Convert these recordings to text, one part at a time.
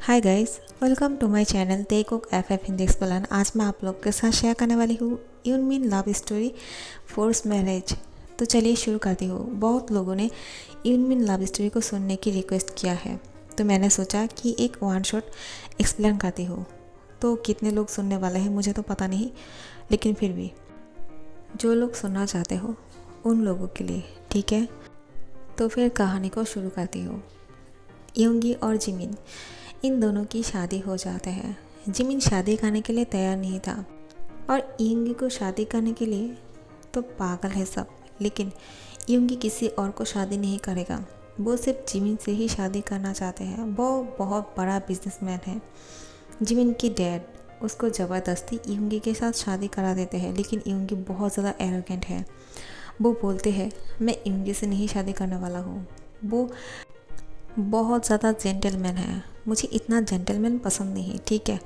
Hi guys, welcome to my channel ते कुक एफ हिंदी एक्सप्लेन। आज मैं आप लोग के साथ शेयर करने वाली हूँ यूनमिन लव स्टोरी फोर्स मैरिज। तो चलिए शुरू करती हूँ। बहुत लोगों ने यूनमिन लव स्टोरी को सुनने की रिक्वेस्ट किया है, तो मैंने सोचा कि एक वन शॉट एक्सप्लेन करती हूँ। तो कितने लोग सुनने वाले हैं मुझे तो पता नहीं, लेकिन फिर भी जो लोग सुनना चाहते हो उन लोगों के लिए ठीक है। तो फिर कहानी को शुरू करती हूँ। योंगी और जिमिन, इन दोनों की शादी हो जाते हैं। जिमिन शादी करने के लिए तैयार नहीं था और योंगी को शादी करने के लिए तो पागल है सब, लेकिन योंगी किसी और को शादी नहीं करेगा। वो सिर्फ जिमिन से ही शादी करना चाहते हैं। वो बहुत बड़ा बिजनेसमैन है। जिमिन की डैड उसको ज़बरदस्ती योंगी के साथ शादी करा देते हैं, लेकिन योंगी बहुत ज़्यादा एरोगेंट है। वो बोलते हैं मैं योंगी से नहीं शादी करने वाला हूँ। वो बहुत ज़्यादा जेंटलमैन है। मुझे इतना जेंटलमैन पसंद नहीं, ठीक है।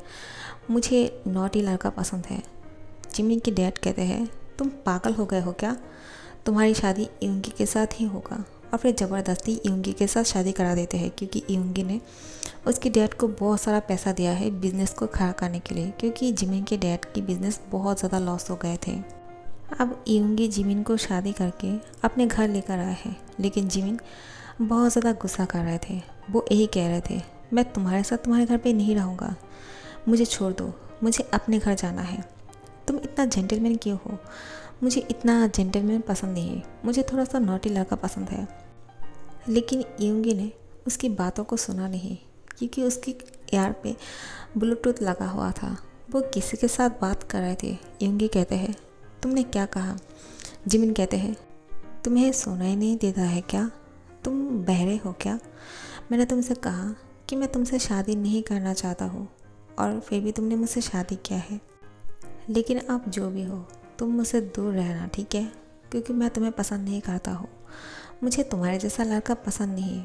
मुझे नॉटी लड़का पसंद है। जिमिन के डैड कहते हैं तुम पागल हो गए हो क्या, तुम्हारी शादी योंगी के साथ ही होगा। और फिर ज़बरदस्ती योंगी के साथ शादी करा देते हैं, क्योंकि योंगी ने उसके डैड को बहुत सारा पैसा दिया है बिज़नेस को खड़ा करने के लिए, क्योंकि जिमिन के डैड की बिज़नेस बहुत ज़्यादा लॉस हो गए थे। अब योंगी जिमिन को शादी करके अपने घर लेकर आए हैं, लेकिन जिमिन बहुत ज़्यादा गुस्सा कर रहे थे। वो यही कह रहे थे मैं तुम्हारे साथ तुम्हारे घर पे नहीं रहूँगा, मुझे छोड़ दो, मुझे अपने घर जाना है। तुम इतना जेंटलमैन क्यों हो? मुझे इतना जेंटलमैन पसंद नहीं है, मुझे थोड़ा सा नॉटी लड़का पसंद है। लेकिन योंगी ने उसकी बातों को सुना नहीं, क्योंकि उसकी यार पे ब्लूटूथ लगा हुआ था। वो किसी के साथ बात कर रहे थे। योंगी कहते हैं तुमने क्या कहा? जिमिन कहते हैं तुम्हें सुनाई नहीं देता है क्या? तुम बहरे हो क्या? मैंने तुमसे कहा कि मैं तुमसे शादी नहीं करना चाहता हूँ, और फिर भी तुमने मुझसे शादी किया है। लेकिन अब जो भी हो तुम मुझसे दूर रहना, ठीक है, क्योंकि मैं तुम्हें पसंद नहीं करता हूँ। मुझे तुम्हारे जैसा लड़का पसंद नहीं।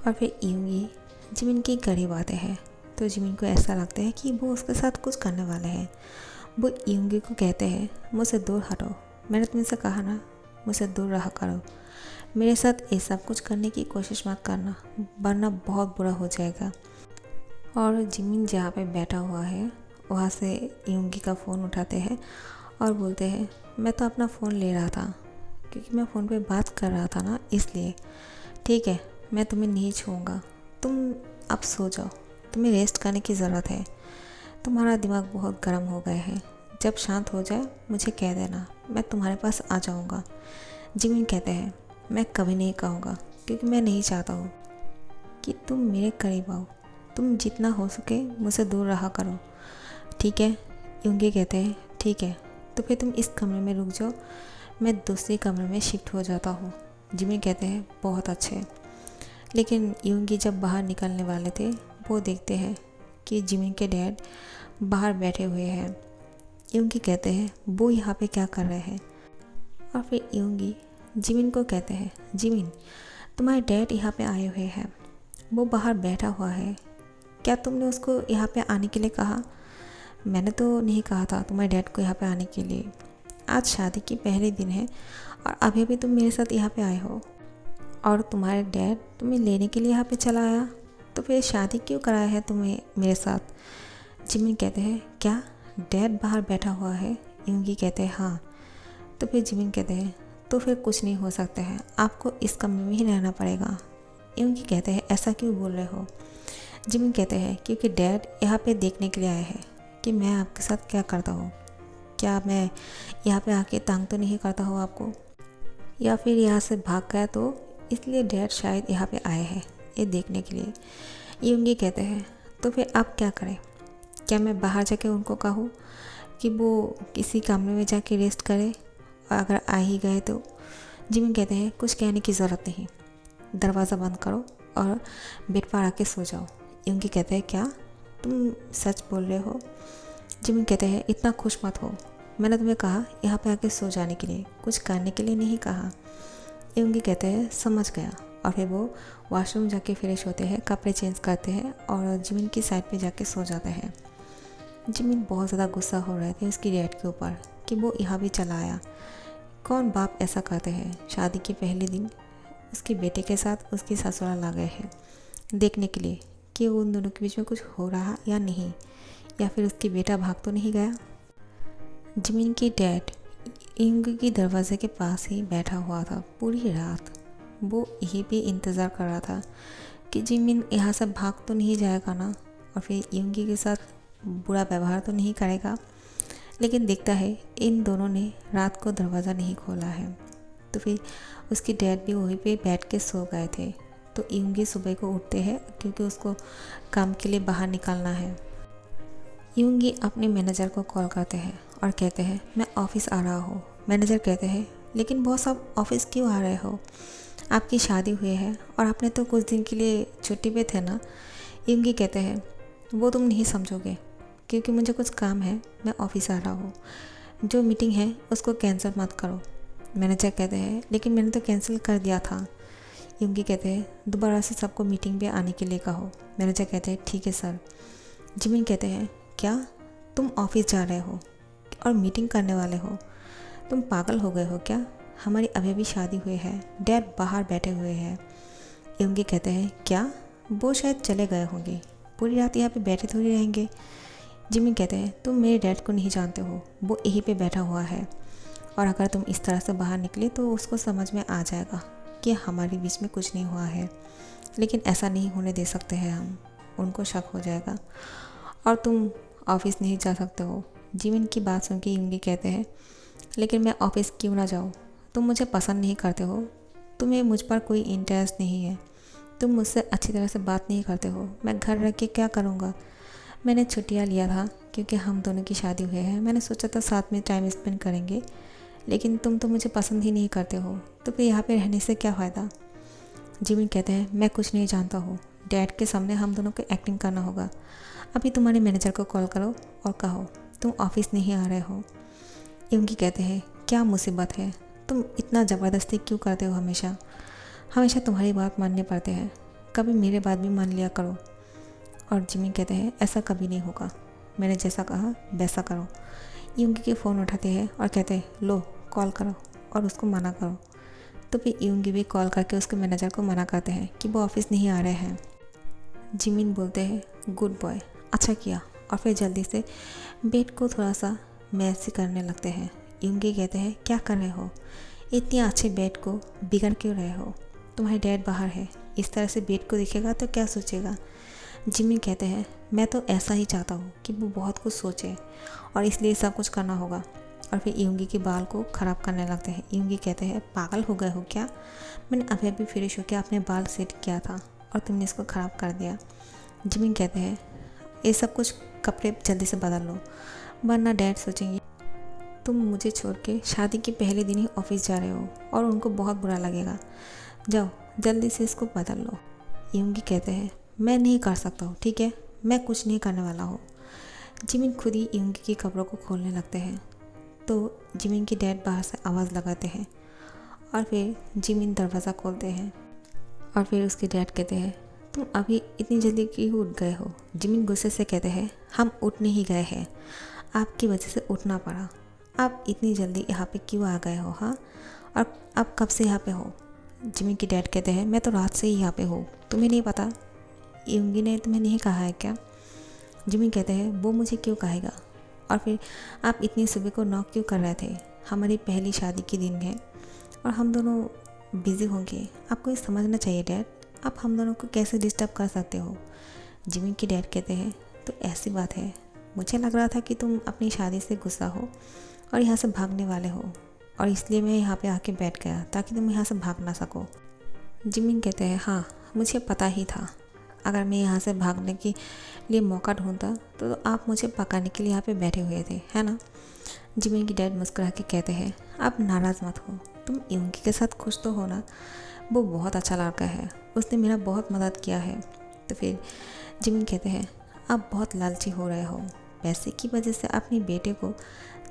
और फिर योंगी जिमिन की कड़ी बातें हैं, तो जिमिन को ऐसा लगता है कि वो उसके साथ कुछ करने वाले हैं। वो योंगी को कहते हैं मुझसे दूर हटो, मैंने तुमसे कहा ना मुझसे दूर रहा करो। मेरे साथ ये सब कुछ करने की कोशिश मत करना, वरना बहुत बुरा हो जाएगा। और जिमिन जहाँ पे बैठा हुआ है वहाँ से योंगी का फ़ोन उठाते हैं और बोलते हैं मैं तो अपना फ़ोन ले रहा था, क्योंकि मैं फ़ोन पे बात कर रहा था ना, इसलिए। ठीक है, मैं तुम्हें नहीं छूऊंगा, तुम अब सो जाओ, तुम्हें रेस्ट करने की ज़रूरत है। तुम्हारा दिमाग बहुत गर्म हो गया है। जब शांत हो जाए मुझे कह देना, मैं तुम्हारे पास आ जाऊँगा। जिमिन कहते हैं मैं कभी नहीं कहूँगा, क्योंकि मैं नहीं चाहता हूँ कि तुम मेरे करीब आओ। तुम जितना हो सके मुझसे दूर रहा करो, ठीक है। योंगी कहते हैं ठीक है, तो फिर तुम इस कमरे में रुक जाओ, मैं दूसरे कमरे में शिफ्ट हो जाता हूँ। जिमिन कहते हैं बहुत अच्छे। लेकिन योंगी जब बाहर निकलने वाले थे वो देखते हैं कि जिमिन के डैड बाहर बैठे हुए हैं। योंगी कहते हैं वो यहाँ पे क्या कर रहे हैं? और फिर योंगी जिमिन को कहते हैं जिमिन तुम्हारे डैड यहाँ पे आए हुए हैं, वो बाहर बैठा हुआ है, क्या तुमने उसको यहाँ पे आने के लिए कहा? मैंने तो नहीं कहा था तुम्हारे डैड को यहाँ पे आने के लिए। आज शादी की पहले दिन है और अभी अभी तुम मेरे साथ यहाँ पे आए हो, और तुम्हारे डैड तुम्हें लेने के लिए यहाँ पे चला आया, तो फिर शादी क्यों कराया है तुम्हें मेरे साथ? जिमिन कहते हैं क्या डैड बाहर बैठा हुआ है? योंगी कहते हैं हाँ। तो फिर जिमिन कहते हैं तो फिर कुछ नहीं हो सकता है, आपको इस कमरे में ही रहना पड़ेगा। योंगी कहते हैं ऐसा क्यों बोल रहे हो? जिमिन कहते हैं क्योंकि डैड यहाँ पे देखने के लिए आए हैं कि मैं आपके साथ क्या करता हूँ। क्या मैं यहाँ पे आके तंग तो नहीं करता हूँ आपको, या फिर यहाँ से भाग गया, तो इसलिए डैड शायद यहाँ पे आए हैं ये देखने के लिए। योंगी कहते हैं तो फिर आप क्या करें? क्या मैं बाहर जाके उनको कहूँ कि वो किसी कमरे में जाके रेस्ट करें, और अगर आ ही गए तो? जिमिन कहते हैं कुछ कहने की ज़रूरत नहीं, दरवाज़ा बंद करो और बेड पर आके सो जाओ। योंगी कहते हैं क्या तुम सच बोल रहे हो? जिमिन कहते हैं इतना खुश मत हो, मैंने तुम्हें कहा यहाँ पे आके सो जाने के लिए, कुछ करने के लिए नहीं कहा। योंगी कहते हैं समझ गया। और फिर वो वॉशरूम जाके फ्रेश होते हैं, कपड़े चेंज करते हैं और जिमिन की साइड पे जाके सो जाते हैं। जिमिन बहुत ज़्यादा गुस्सा हो रहे थे उसकी डैड के ऊपर कि वो यहाँ भी चला आया। कौन बाप ऐसा करते हैं? शादी के पहले दिन उसके बेटे के साथ उसकी ससुराल आ गए हैं देखने के लिए कि उन दोनों के बीच में कुछ हो रहा या नहीं, या फिर उसकी बेटा भाग तो नहीं गया। जिमिन की डैड यूंगी की दरवाजे के पास ही बैठा हुआ था पूरी रात। वो यहीं पे इंतज़ार कर रहा था कि जिमिन यहाँ से भाग तो नहीं जाएगा ना, और फिर यूंगी के साथ बुरा व्यवहार तो नहीं करेगा। लेकिन देखता है इन दोनों ने रात को दरवाज़ा नहीं खोला है। तो फिर उसकी डैड भी वहीं पे बैठ के सो गए थे। तो यूंगी सुबह को उठते हैं क्योंकि उसको काम के लिए बाहर निकलना है। यूंगी अपने मैनेजर को कॉल करते हैं और कहते हैं मैं ऑफ़िस आ रहा हूँ। मैनेजर कहते हैं लेकिन बॉस आप ऑफ़िस क्यों आ रहे हो, आपकी शादी हुई है और आपने तो कुछ दिन के लिए छुट्टी पे थे ना। यूंगी कहते हैं वो तुम नहीं समझोगे क्योंकि मुझे कुछ काम है, मैं ऑफ़िस आ रहा हूँ। जो मीटिंग है उसको कैंसिल मत करो। मैनेजर कहते हैं लेकिन मैंने तो कैंसिल कर दिया था। यूंगी कहते हैं दोबारा से सबको मीटिंग पे आने के लिए कहो। मैनेजर कहते हैं ठीक है सर। जिमिन कहते हैं क्या तुम ऑफ़िस जा रहे हो और मीटिंग करने वाले हो, तुम पागल हो गए हो क्या, हमारी अभी अभी शादी हुई है, डैड बाहर बैठे हुए हैं। यूंगी कहते हैं क्या, वो शायद चले गए होंगे, पूरी रात यहाँ पे बैठे थोड़ी रहेंगे। जिमिन कहते हैं तुम मेरे डैड को नहीं जानते हो, वो यहीं पे बैठा हुआ है और अगर तुम इस तरह से बाहर निकले तो उसको समझ में आ जाएगा कि हमारे बीच में कुछ नहीं हुआ है। लेकिन ऐसा नहीं होने दे सकते हैं हम, उनको शक हो जाएगा और तुम ऑफ़िस नहीं जा सकते हो। जिमिन की बात सुन के यूंगी कहते हैं लेकिन मैं ऑफ़िस क्यों ना जाऊँ, तुम मुझे पसंद नहीं करते हो, तुम्हें मुझ पर कोई इंटरेस्ट नहीं है, तुम मुझसे अच्छी तरह से बात नहीं करते हो, मैं घर रह के क्या करूँगा। मैंने छुट्टियाँ लिया था क्योंकि हम दोनों की शादी हुई है, मैंने सोचा था साथ में टाइम स्पेंड करेंगे, लेकिन तुम तो मुझे पसंद ही नहीं करते हो, तो फिर यहाँ पे रहने से क्या फ़ायदा। जिमिन कहते हैं मैं कुछ नहीं जानता हूँ, डैड के सामने हम दोनों को एक्टिंग करना होगा। अभी तुम्हारे मैनेजर को कॉल करो और कहो तुम ऑफ़िस नहीं आ रहे हो। यूंगी कहते हैं क्या मुसीबत है, तुम इतना ज़बरदस्ती क्यों करते हो, हमेशा हमेशा तुम्हारी बात मानने पड़ते हैं, कभी मेरे बात भी मान लिया करो। और जिमिन कहते हैं ऐसा कभी नहीं होगा, मैंने जैसा कहा वैसा करो। यूंगी के फ़ोन उठाते हैं और कहते हैं लो कॉल करो और उसको मना करो। तो फिर यूंगी भी कॉल करके उसके मैनेजर को मना करते हैं कि वो ऑफ़िस नहीं आ रहे हैं। जिमिन बोलते हैं गुड बॉय, अच्छा किया, और फिर जल्दी से बेड को थोड़ा सा मैसी करने लगते हैं। यूंगी कहते हैं क्या कर रहे हो, इतनी अच्छे बेड को बिगड़ क्यों रहे हो, तुम्हारे डैड बाहर है, इस तरह से बेड को देखेगा तो क्या सोचेगा। जिमिन कहते हैं मैं तो ऐसा ही चाहता हूँ कि वो बहुत कुछ सोचे और इसलिए सब कुछ करना होगा। और फिर यूंगी के बाल को ख़राब करने लगते हैं। यूंगी कहते हैं पागल हो गए हो क्या, मैंने अभी अभी फ्रेश होकर अपने बाल सेट किया था और तुमने इसको ख़राब कर दिया। जिमिन कहते हैं ये सब कुछ कपड़े जल्दी से बदल लो वरना डैड सोचेंगे तुम मुझे छोड़ के शादी के पहले दिन ही ऑफ़िस जा रहे हो और उनको बहुत बुरा लगेगा, जाओ जल्दी से इसको बदल लो। यूंगी कहते हैं मैं नहीं कर सकता हूँ, ठीक है, मैं कुछ नहीं करने वाला हूँ। जिमिन खुद ही यूंगी के कपड़ों को खोलने लगते हैं तो जिमिन के डैड बाहर से आवाज़ लगाते हैं और फिर जिमिन दरवाज़ा खोलते हैं और फिर उसके डैड कहते हैं तुम अभी इतनी जल्दी क्यों उठ गए हो। जिमिन गुस्से से कहते हैं हम उठ नहीं गए हैं, आपकी वजह से उठना पड़ा, आप इतनी जल्दी यहाँ पे क्यों आ गए हो, हाँ, और आप कब से यहाँ पे हो। जिमिन के डैड कहते हैं मैं तो रात से ही यहाँ पे हूँ, तुम्हें नहीं पता, यूंगी ने तुम्हें नहीं कहा है क्या। जिमिन कहते हैं वो मुझे क्यों कहेगा, और फिर आप इतनी सुबह को नॉक क्यों कर रहे थे, हमारी पहली शादी के दिन है और हम दोनों बिज़ी होंगे, आपको ये समझना चाहिए डैड, आप हम दोनों को कैसे डिस्टर्ब कर सकते हो। जिमिन के डैड कहते हैं तो ऐसी बात है, मुझे लग रहा था कि तुम अपनी शादी से गुस्सा हो और यहाँ से भागने वाले हो और इसलिए मैं यहाँ पे आके बैठ गया ताकि तुम यहाँ से भाग ना सको। जिमिन कहते हैं हाँ मुझे पता ही था, अगर मैं यहाँ से भागने के लिए मौका ढूंढता तो आप मुझे पकाने के लिए यहाँ पे बैठे हुए थे, है ना। जिमिन की डैड मुस्कुरा के कहते हैं आप नाराज़ मत हो, तुम यूंगी के साथ खुश तो हो ना, वो बहुत अच्छा लड़का है, उसने मेरा बहुत मदद किया है। तो फिर जिमिन कहते हैं आप बहुत लालची हो रहे हो, पैसे की वजह से अपने बेटे को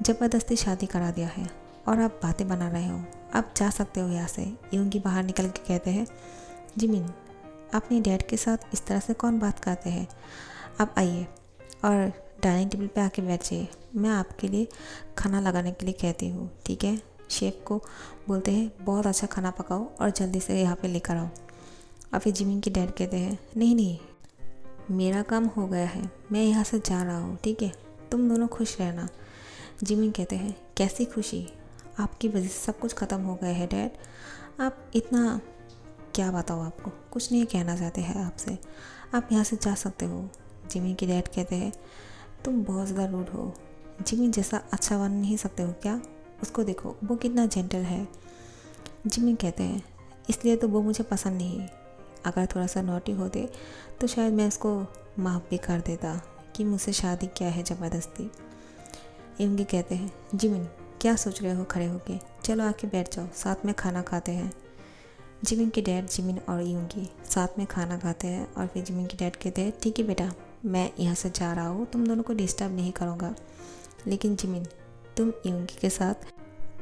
ज़बरदस्ती शादी करा दिया है और आप बातें बना रहे हो, आप जा सकते हो यहाँ से। यूंगी बाहर निकल के कहते हैं जिमिन अपने डैड के साथ इस तरह से कौन बात करते हैं, आप आइए और डाइनिंग टेबल पे आके बैठिए, मैं आपके लिए खाना लगाने के लिए कहती हूँ, ठीक है। शेफ़ को बोलते हैं बहुत अच्छा खाना पकाओ और जल्दी से यहाँ पे लेकर आओ। और फिर जिमिन के डैड कहते हैं नहीं नहीं मेरा काम हो गया है, मैं यहाँ से जा रहा हूँ, ठीक है, तुम दोनों खुश रहना। जिमिन कहते हैं कैसी खुशी, आपकी वजह से सब कुछ ख़त्म हो गया है डैड। आप इतना, क्या बताओ आपको, कुछ नहीं कहना चाहते हैं आपसे, आप यहाँ से जा सकते हो। जिमिन के डैड कहते हैं तुम बहुत ज़्यादा रूड हो, जिमिन जैसा अच्छा बन नहीं सकते हो क्या, उसको देखो वो कितना जेंटल है। जिमिन कहते हैं इसलिए तो वो मुझे पसंद नहीं, अगर थोड़ा सा नॉटी होते तो शायद मैं उसको माफ़ भी कर देता कि मुझसे शादी क्या है ज़बरदस्ती। यूंगी कहते हैं जिमिन क्या सोच रहे हो खड़े होके, चलो आके बैठ जाओ, साथ में खाना खाते हैं। जिमिन के डैड जिमिन और यूंगी साथ में खाना खाते हैं और फिर जिमिन के डैड कहते हैं ठीक है बेटा, मैं यहाँ से जा रहा हूँ, तुम दोनों को डिस्टर्ब नहीं करूँगा, लेकिन जिमिन तुम यूंगी के साथ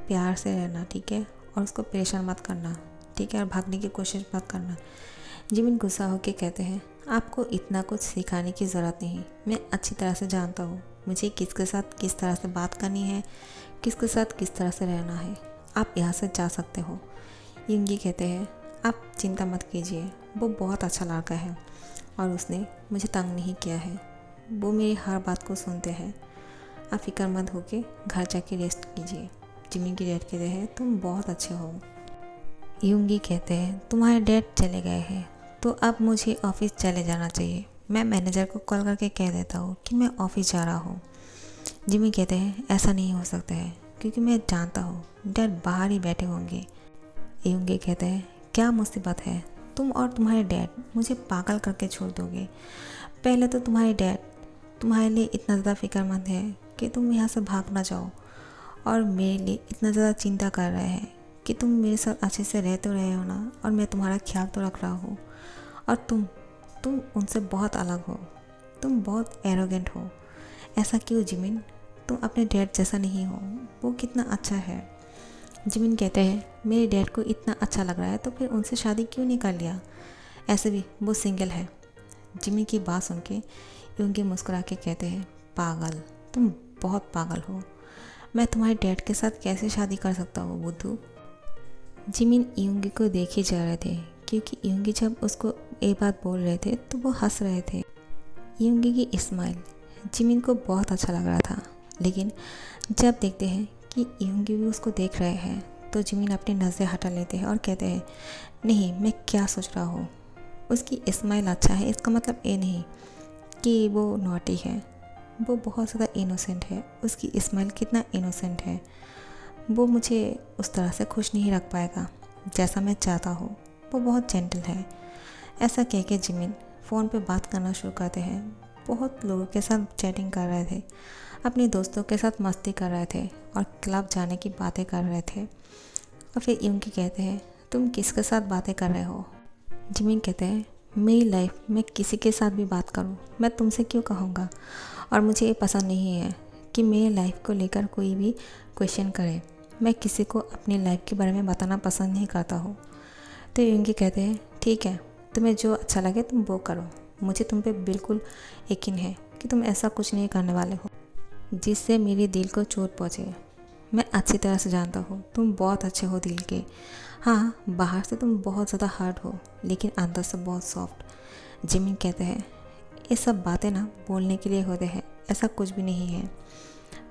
प्यार से रहना, ठीक है, और उसको परेशान मत करना, ठीक है, और भागने की कोशिश मत करना। जिमिन गुस्सा होकर कहते हैं आपको इतना कुछ सिखाने की ज़रूरत नहीं, मैं अच्छी तरह से जानता हूँ मुझे किसके साथ किस तरह से बात करनी है, किसके साथ किस तरह से रहना है, आप यहाँ से जा सकते हो। यूंगी कहते हैं आप चिंता मत कीजिए, वो बहुत अच्छा लड़का है और उसने मुझे तंग नहीं किया है, वो मेरी हर बात को सुनते हैं, आप फिक्र मत होके घर जाके रेस्ट कीजिए। जिमिन के डैड कहते हैं तुम बहुत अच्छे हो। यूंगी कहते हैं तुम्हारे डैड चले गए हैं तो अब मुझे ऑफिस चले जाना चाहिए, मैं मैनेजर को कॉल करके कह देता हूँ कि मैं ऑफिस जा रहा हूँ। जिमिन कहते हैं ऐसा नहीं हो सकता है क्योंकि मैं जानता हूँ डैड बाहर ही बैठे होंगे। यूंगी कहते हैं क्या मुसीबत है, तुम और तुम्हारे डैड मुझे पागल करके छोड़ दोगे। पहले तो तुम्हारे डैड तुम्हारे लिए इतना ज़्यादा फिक्रमंद है कि तुम यहाँ से भाग ना जाओ, और मेरे लिए इतना ज़्यादा चिंता कर रहे हैं कि तुम मेरे साथ अच्छे से रह तो रहे हो ना, और मैं तुम्हारा ख्याल तो रख रहा हूँ, और तुम उनसे बहुत अलग हो, तुम बहुत एरोगेंट हो। ऐसा क्यों जिमिन, तुम अपने डैड जैसा नहीं हो, वो कितना अच्छा है। जिमिन कहते हैं मेरे डैड को इतना अच्छा लग रहा है तो फिर उनसे शादी क्यों नहीं कर लिया, ऐसे भी वो सिंगल है। जिमिन की बात सुन के यूंगी मुस्कुरा के कहते हैं पागल, तुम बहुत पागल हो, मैं तुम्हारे डैड के साथ कैसे शादी कर सकता हूँ बुद्धू। जिमिन यूंगी को देखे जा रहे थे क्योंकि यूंगी जब उसको ये बात बोल रहे थे तो वो हंस रहे थे। यूंगी की स्माइल जिमिन को बहुत अच्छा लग रहा था, लेकिन जब देखते हैं कि यूंगी भी उसको देख रहे हैं तो जिमिन अपनी नज़रें हटा लेते हैं और कहते हैं नहीं, मैं क्या सोच रहा हूँ, उसकी स्माइल अच्छा है इसका मतलब ये नहीं कि वो नॉटी है, वो बहुत ज़्यादा इनोसेंट है, उसकी स्माइल कितना इनोसेंट है, वो मुझे उस तरह से खुश नहीं रख पाएगा जैसा मैं चाहता हूँ, वो बहुत जेंटल है। ऐसा कह के जिमिन फ़ोन पे बात करना शुरू करते हैं, बहुत लोगों के साथ चैटिंग कर रहे थे, अपने दोस्तों के साथ मस्ती कर रहे थे और क्लब जाने की बातें कर रहे थे। और फिर यूंगी कहते हैं तुम किसके साथ बातें कर रहे हो। जिमिन कहते हैं मेरी लाइफ में किसी के साथ भी बात करूं मैं तुमसे क्यों कहूँगा, और मुझे ये पसंद नहीं है कि मेरी लाइफ को लेकर कोई भी क्वेश्चन करे, मैं किसी को अपनी लाइफ के बारे में बताना पसंद नहीं करता हूँ। तो यूंगी कहते हैं ठीक है, तुम्हें जो अच्छा लगे तुम वो करो, मुझे तुम पे बिल्कुल यकीन है कि तुम ऐसा कुछ नहीं करने वाले हो जिससे मेरे दिल को चोट पहुँचे। मैं अच्छी तरह से जानता हूँ तुम बहुत अच्छे हो दिल के, हाँ बाहर से तुम बहुत ज़्यादा हार्ड हो लेकिन अंदर से बहुत सॉफ्ट। जिमिन कहते हैं ये सब बातें ना बोलने के लिए होते हैं, ऐसा कुछ भी नहीं है,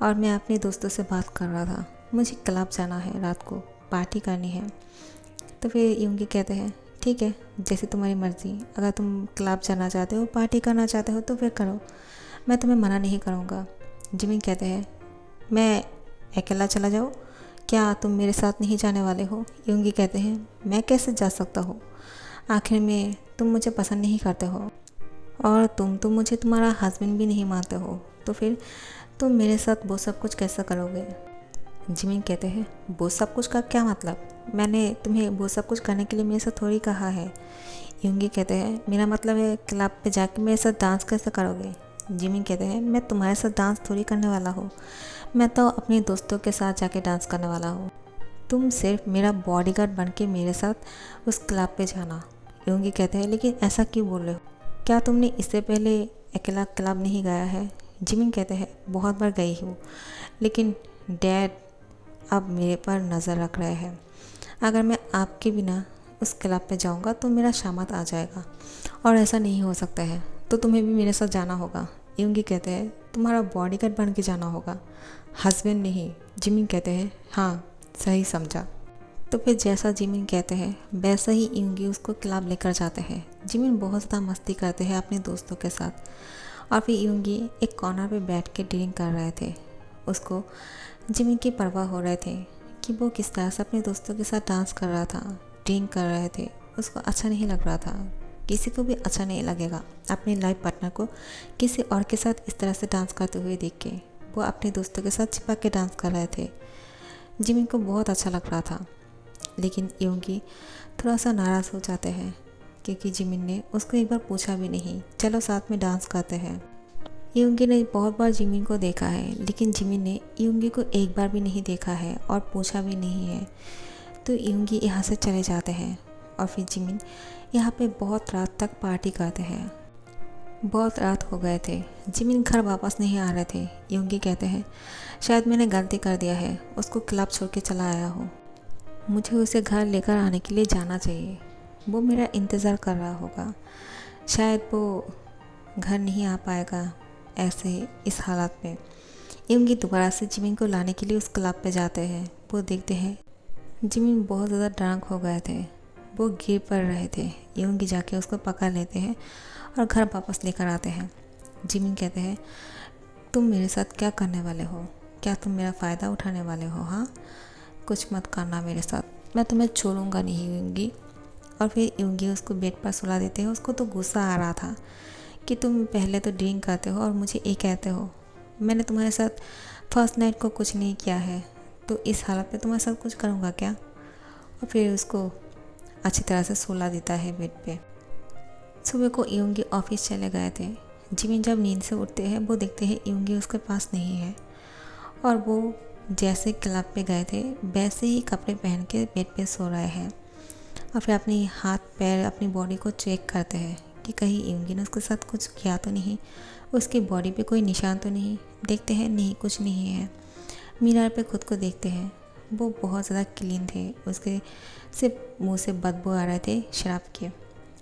और मैं अपने दोस्तों से बात कर रहा था, मुझे क्लब जाना है, रात को पार्टी करनी है। तो फिर यूंगी कहते हैं ठीक है जैसे तुम्हारी मर्ज़ी, अगर तुम क्लब जाना चाहते हो, पार्टी करना चाहते हो तो फिर करो, मैं तुम्हें मना नहीं करूँगा। जिमिन कहते हैं मैं अकेला चला जाऊँ, क्या तुम मेरे साथ नहीं जाने वाले हो। यूंगी कहते हैं मैं कैसे जा सकता हूँ, आखिर में तुम मुझे पसंद नहीं करते हो और तुम तो मुझे तुम्हारा हस्बैंड भी नहीं मानते हो, तो फिर तुम मेरे साथ वो सब कुछ कैसे करोगे। जिमिन कहते हैं वो सब कुछ का क्या मतलब, मैंने तुम्हें वो सब कुछ करने के लिए मेरे साथ थोड़ी कहा है। यूंगी कहते हैं मेरा मतलब है क्लब पे जाके मेरे साथ डांस कैसे करोगे। जिमिन कहते हैं मैं तुम्हारे साथ डांस थोड़ी करने वाला हूँ, मैं तो अपने दोस्तों के साथ जाके डांस करने वाला हूँ, तुम सिर्फ मेरा बॉडीगार्ड बन के मेरे साथ उस क्लब पे जाना। यूंगी कहते हैं लेकिन ऐसा क्यों बोल रहे हो, क्या तुमने इससे पहले अकेला क्लब नहीं गया है। जिमिन कहते हैं बहुत बार गई हूँ, लेकिन डैड अब मेरे पर नज़र रख रहे हैं, अगर मैं आपके बिना उस क्लब पे जाऊंगा तो मेरा शामत आ जाएगा और ऐसा नहीं हो सकता है, तो तुम्हें भी मेरे साथ जाना होगा। यूंगी कहते हैं तुम्हारा बॉडीगार्ड बन के जाना होगा, हस्बैंड नहीं। जिमिन कहते हैं हाँ सही समझा। तो फिर जैसा जिमिन कहते हैं वैसा ही यूंगी उसको क्लब लेकर जाते हैं। जिमिन बहुत ज़्यादा मस्ती करते हैं अपने दोस्तों के साथ, और फिर यूंगी एक कॉर्नर पे बैठ के ड्रिंक कर रहे थे। उसको जिमिन की परवाह हो रहे थे कि वो किस तरह से अपने दोस्तों के साथ डांस कर रहा था, ड्रिंक कर रहे थे। उसको अच्छा नहीं लग रहा था, किसी को भी अच्छा नहीं लगेगा अपने लाइफ पार्टनर को किसी और के साथ इस तरह से डांस करते हुए देख के। वो अपने दोस्तों के साथ चिपक के डांस कर रहे थे। जिमिन को बहुत अच्छा लग रहा था, लेकिन यूंगी थोड़ा सा नाराज़ हो जाते हैं क्योंकि जिमिन ने उसको एक बार पूछा भी नहीं चलो साथ में डांस करते हैं। यूंगी ने बहुत बार जिमिन को देखा है, लेकिन जिमिन ने यूंगी को एक बार भी नहीं देखा है और पूछा भी नहीं है। तो यूंगी यहाँ से चले जाते हैं और फिर जिमिन यहाँ पे बहुत रात तक पार्टी करते हैं। बहुत रात हो गए थे, जिमिन घर वापस नहीं आ रहे थे। यूंगी कहते हैं शायद मैंने गलती कर दिया है, उसको क्लब छोड़ के चला आया हूँ। मुझे उसे घर लेकर आने के लिए जाना चाहिए, वो मेरा इंतज़ार कर रहा होगा। शायद वो घर नहीं आ पाएगा ऐसे ही इस हालत में। यूंगी दोबारा से जिमिन को लाने के लिए उस क्लब पे जाते हैं। वो देखते हैं जिमिन बहुत ज़्यादा ड्रंक हो गए थे, वो गिर पड़ रहे थे। यूंगी जाके उसको पकड़ लेते हैं और घर वापस लेकर आते हैं। जिमिन कहते हैं तुम मेरे साथ क्या करने वाले हो, क्या तुम मेरा फ़ायदा उठाने वाले हो? हाँ, कुछ मत करना मेरे साथ, मैं तुम्हें छोड़ूंगा नहीं यूंगी। और फिर यूंगी उसको बेड पर सुला देते हैं। उसको तो गुस्सा आ रहा था कि तुम पहले तो ड्रिंक करते हो और मुझे ये कहते हो मैंने तुम्हारे साथ फर्स्ट नाइट को कुछ नहीं किया है, तो इस हालत में तुम्हारे साथ कुछ करूँगा क्या? और फिर उसको अच्छी तरह से सुला देता है बेड पे। सुबह को यूंगी ऑफिस चले गए थे। जिमिन जब नींद से उठते हैं वो देखते हैं यूंगी उसके पास नहीं है, और वो जैसे क्लब पे गए थे वैसे ही कपड़े पहन के बेड पे सो रहे हैं। और फिर अपनी हाथ पैर अपनी बॉडी को चेक करते हैं कि कहीं यूंगी ने उसके साथ कुछ किया तो नहीं, उसकी बॉडी पे कोई निशान तो नहीं। देखते हैं नहीं, कुछ नहीं है। मिरर पे खुद को देखते हैं, वो बहुत ज़्यादा क्लीन थे। उसके सिर्फ मुंह से बदबू आ रहे थे शराब के।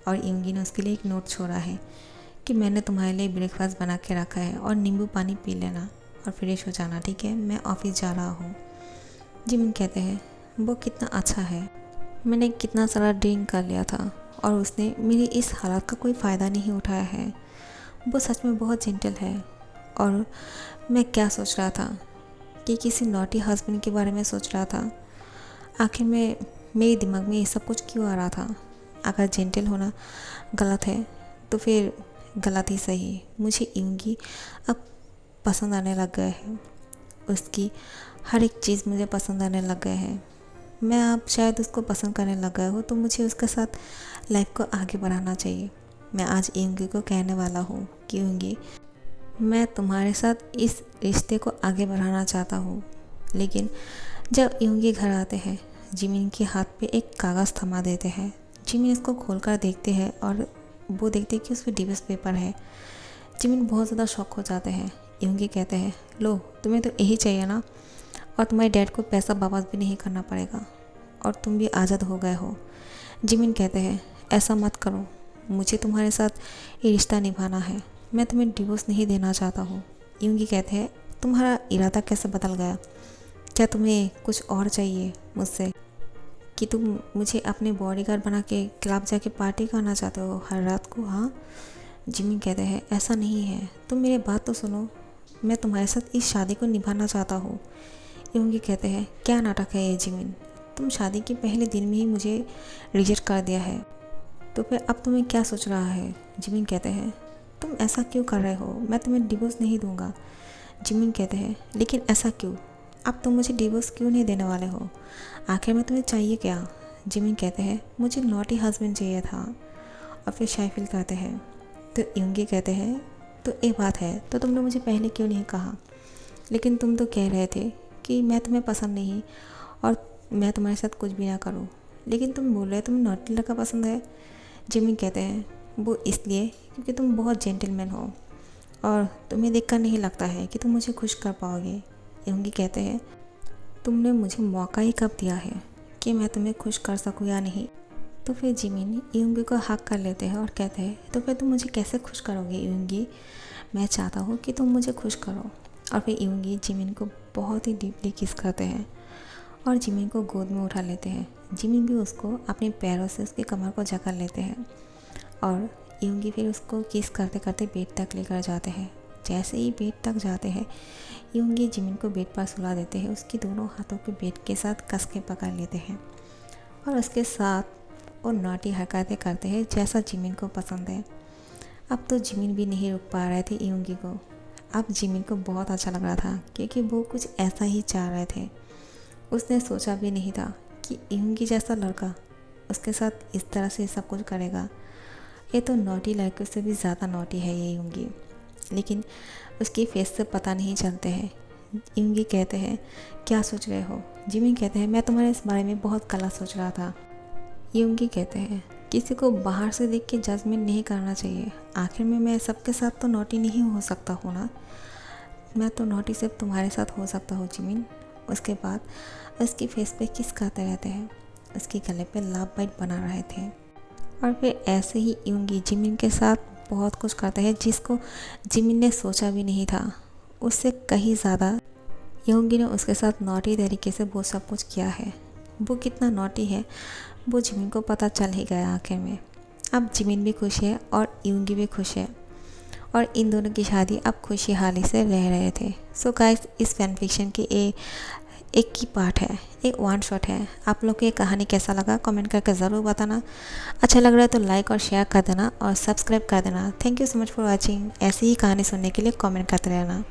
और यूंगी ने उसके लिए एक नोट छोड़ा है कि मैंने तुम्हारे लिए ब्रेकफास्ट बना के रखा है और नींबू पानी पी लेना और फ्रेश हो जाना, ठीक है? मैं ऑफिस जा रहा हूँ। जिमिन कहते हैं वो कितना अच्छा है, मैंने कितना सारा ड्रिंक कर लिया था और उसने मेरी इस हालत का कोई फ़ायदा नहीं उठाया है। वो सच में बहुत जेंटल है। और मैं क्या सोच रहा था कि किसी नॉटी हस्बैंड के बारे में सोच रहा था। आखिर में मेरे दिमाग में ये सब कुछ क्यों आ रहा था? अगर जेंटल होना गलत है तो फिर गलत ही सही। मुझे यूंगी अब पसंद आने लग गए हैं, उसकी हर एक चीज़ मुझे पसंद आने लग गए हैं। मैं अब शायद उसको पसंद करने लग गया हूँ, तो मुझे उसके साथ लाइफ को आगे बढ़ाना चाहिए। मैं आज यूंगी को कहने वाला हूँ कि यूंगी मैं तुम्हारे साथ इस रिश्ते को आगे बढ़ाना चाहता हूँ। लेकिन जब यूंगी घर आते हैं जिमिन के हाथ पे एक कागज़ थमा देते हैं। जिमिन इसको खोलकर देखते हैं और वो देखते हैं कि उस पर डिवोर्स पेपर है। जिमिन बहुत ज़्यादा शॉक हो जाते हैं। यूंगी कहते हैं लो तुम्हें तो यही चाहिए ना, और तुम्हारे डैड को पैसा वापस भी नहीं करना पड़ेगा और तुम भी आज़ाद हो गए हो। जिमिन कहते हैं ऐसा मत करो, मुझे तुम्हारे साथ ये रिश्ता निभाना है, मैं तुम्हें डिवोर्स नहीं देना चाहता हूँ। यूंगी कहते हैं तुम्हारा इरादा कैसे बदल गया? क्या तुम्हें कुछ और चाहिए मुझसे कि तुम मुझे अपने बॉडीगार्ड बना के क्लब जाके पार्टी करना चाहते हो हर रात को? हाँ। जिमिन कहते हैं ऐसा नहीं है, तुम मेरी बात तो सुनो, मैं तुम्हारे साथ इस शादी को निभाना चाहता हूँ। यूंगी कहते हैं क्या नाटक है ये जिमिन, तुम शादी के पहले दिन में ही मुझे रिजेक्ट कर दिया है, तो फिर अब तुम्हें क्या सोच रहा है? जिमिन कहते हैं तुम ऐसा क्यों कर रहे हो, मैं तुम्हें डिवोर्स नहीं दूंगा। जिमिन कहते हैं लेकिन ऐसा क्यों, अब तुम मुझे डिवोर्स क्यों नहीं देने वाले हो? आखिर में तुम्हें चाहिए क्या? जिमिन कहते हैं मुझे नॉटी हस्बैंड चाहिए था। और फिर शाय फील करते हैं। तो यूंगी कहते हैं तो ये बात है, तो तुमने मुझे पहले क्यों नहीं कहा? लेकिन तुम तो कह रहे थे कि मैं तुम्हें पसंद नहीं और मैं तुम्हारे साथ कुछ भी ना करूं, लेकिन तुम बोल रहे हो तुम्हें नॉटी लड़का पसंद है। जिमिन कहते हैं वो इसलिए क्योंकि तुम बहुत जेंटलमैन हो और तुम्हें देखकर नहीं लगता है कि तुम मुझे खुश कर पाओगे। यूंगी कहते हैं तुमने मुझे मौका ही कब दिया है कि मैं तुम्हें खुश कर सकूं या नहीं? तो फिर जिमिन यूंगी को हक कर लेते हैं और कहते हैं तो फिर तुम मुझे कैसे खुश करोगे यूंगी, मैं चाहता हूँ कि तुम मुझे खुश करो। और फिर यूंगी जिमिन को बहुत ही डीपली किस करते हैं और जिमिन को गोद में उठा लेते हैं। जिमिन भी उसको अपने पैरों से उसकी कमर को जकड़ लेते हैं और यूंगी फिर उसको किस करते करते बेड तक लेकर जाते हैं। जैसे ही बेड तक जाते हैं यूंगी जिमिन को बेड पर सुला देते हैं, उसकी दोनों हाथों को बेड के साथ कस के पकड़ लेते हैं और उसके साथ वो नॉटी हरकतें करते हैं जैसा जिमिन को पसंद है। अब तो जिमिन भी नहीं रुक पा रहे थे यूंगी को। अब जिमिन को बहुत अच्छा लग रहा था क्योंकि वो कुछ ऐसा ही चाह रहे थे। उसने सोचा भी नहीं था कि यूंगी जैसा लड़का उसके साथ इस तरह से सब कुछ करेगा। ये तो नॉटी लड़कों से भी ज़्यादा नॉटी है ये यूंगी, लेकिन उसकी फेस से पता नहीं चलते हैं। यूंगी कहते हैं क्या सोच रहे हो? जिमिन कहते हैं मैं तुम्हारे इस बारे में बहुत गलत सोच रहा था। यूंगी कहते हैं किसी को बाहर से देख के जजमेंट नहीं करना चाहिए, आखिर में मैं सबके साथ तो नॉटी नहीं हो सकता हूँ ना, मैं तो नॉटी सिर्फ तुम्हारे साथ हो सकता हूँ जिमिन। उसके बाद उसकी फेस पे किस करते रहते हैं, उसके गले पे लव बाइट बना रहे थे और फिर ऐसे ही यूंगी जिमिन के साथ बहुत कुछ करता है जिसको जिमिन ने सोचा भी नहीं था। उससे कहीं ज़्यादा यूंगी ने उसके साथ नॉटी तरीके से वो सब कुछ किया है। वो कितना नॉटी है वो जिमिन को पता चल ही गया आखिर में। अब जिमिन भी खुश है और यूंगी भी खुश है और इन दोनों की शादी अब खुशहाली से रह रहे थे। सो गाइस, इस फैन फिक्शन की एक ही पार्ट है, एक वन शॉट है। आप लोग को ये कहानी कैसा लगा कमेंट करके ज़रूर बताना। अच्छा लग रहा है तो लाइक और शेयर कर देना और सब्सक्राइब कर देना। Thank you so much for watching. ऐसी ही कहानी सुनने के लिए कमेंट करते रहना।